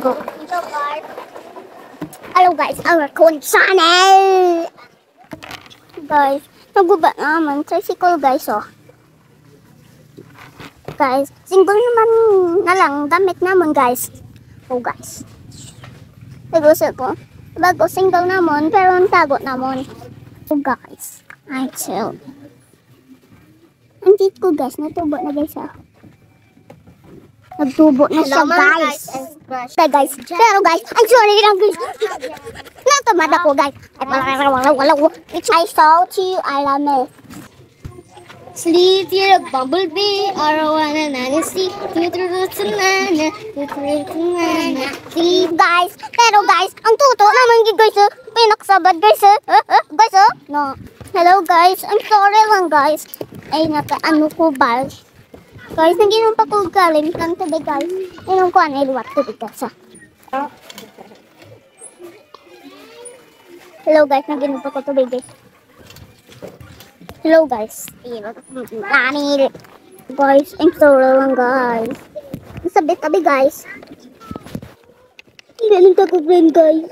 Go. Hello guys, our Kun channel. Guys, naguba naman tricycle guys oh. Guys, single naman na lang gamit naman guys. Oh guys. Nagusa ko. Bago single naman pero ang tago naman. Oh guys, I chill. Andit ko guys, natubo na guys ah. Nagtubo na siya guys. Guys, pero guys, I'm sorry lang guys. Natamad ako guys. I saw you, I love me. Sleep, you're a bumblebee, arawana nanasi, tuturutunana. Sleep guys, pero guys, ang tuto naman guys. Pinaksabad guys. Guys no. Hello guys, I'm sorry lang guys. Ay nakaano ko ba? Guys, naginom pa ko galing ng tubig guys. Inom ko ano iluwat tubig guys. Hello guys, naginom pa ko tubig guys. Hello guys. Nani guys, I'm sorry lang guys. Sabi tabi guys. Galing ka ko friend guys.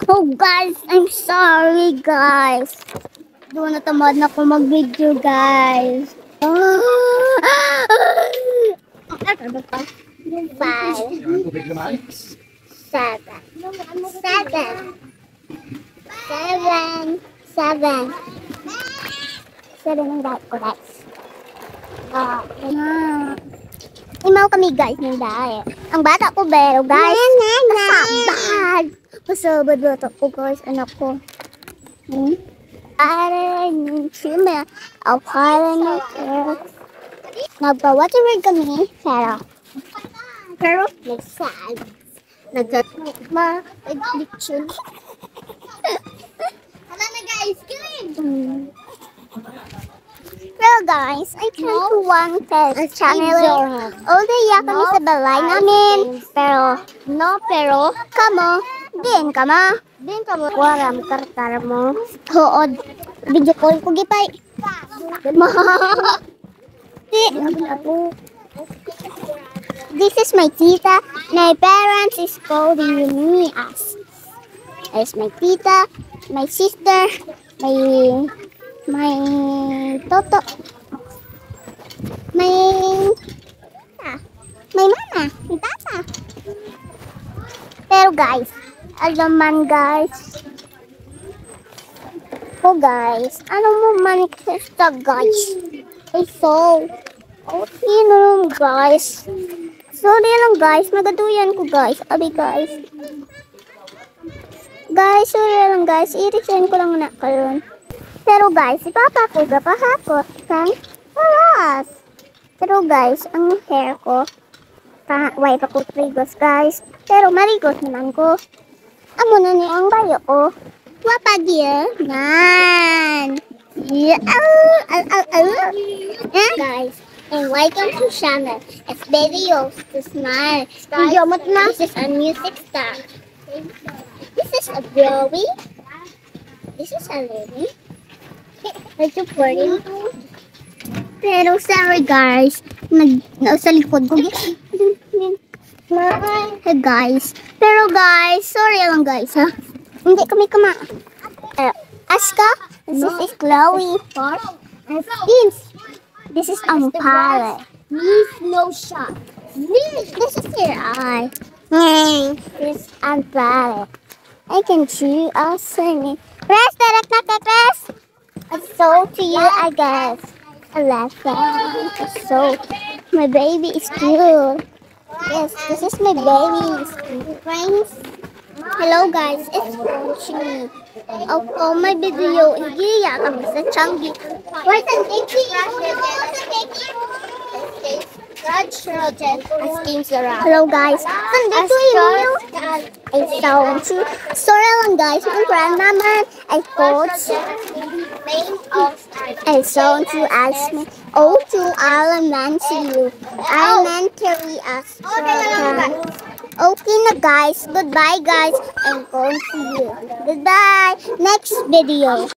Oh guys, I'm sorry guys. Doon na tamad na ako mag-video guys. 5, 6, 7, 7 ang dahil ko guys. Imaw kami guys ng dahil. Ang bata ko pero guys. Masabad. Masabad bata ko guys. Anak ko. Nagpa-waterward kami, pero nagsad. Nagma-addiction. Hala na guys, kilig! Well guys, I can't do one test channel. Although kami sa balay namin, pero kamo, din kamo. Din ka mo, waram kartar mo. Oo, video call ko gipay. This is my tita. My parents is calling me as. There's my tita, my sister, my toto, my mama, my tata. Pero guys, alam man guys. Oh guys, ano mo manifesta guys? Ay so. Okay na lang guys. Sorry lang guys, magaduyan ko guys. Abi guys. Guys, sorry lang guys. I-resign ko lang na karon. Pero guys, si papa ko gapahapot. Kan? Paras. Pero guys, ang hair ko white ako trigos guys. Pero marigos naman ko. Amo na niya ang bayo ko. Wapa dia. Nan. Yeah. Guys, and welcome to channel. It's videos to smile. This is a music star. This is a Joey. This is a lady. Are you recording? Pero sorry guys, sa likod ko. Hey guys. Pero guys, sorry lang guys ha. Hindi kami Aska, this is Chloe. This is Ampare. Please no shot. This is your eye. This is Ampare. I can chew all singing. Press, press. It's so to you, I guess. I love that. So, my baby is cute. Yes, this is my baby. Friends. Hello guys, it's Coachy. Oh, my video is Giya kami sa Changi. Where's the Dicky? Hello guys, nandito yung I sound to. Sorry lang guys, ang friend naman ay coach. I sound to ask me. Oh, to elementary. Elementary as okay na guys. Goodbye guys. And go see you. Goodbye. Next video.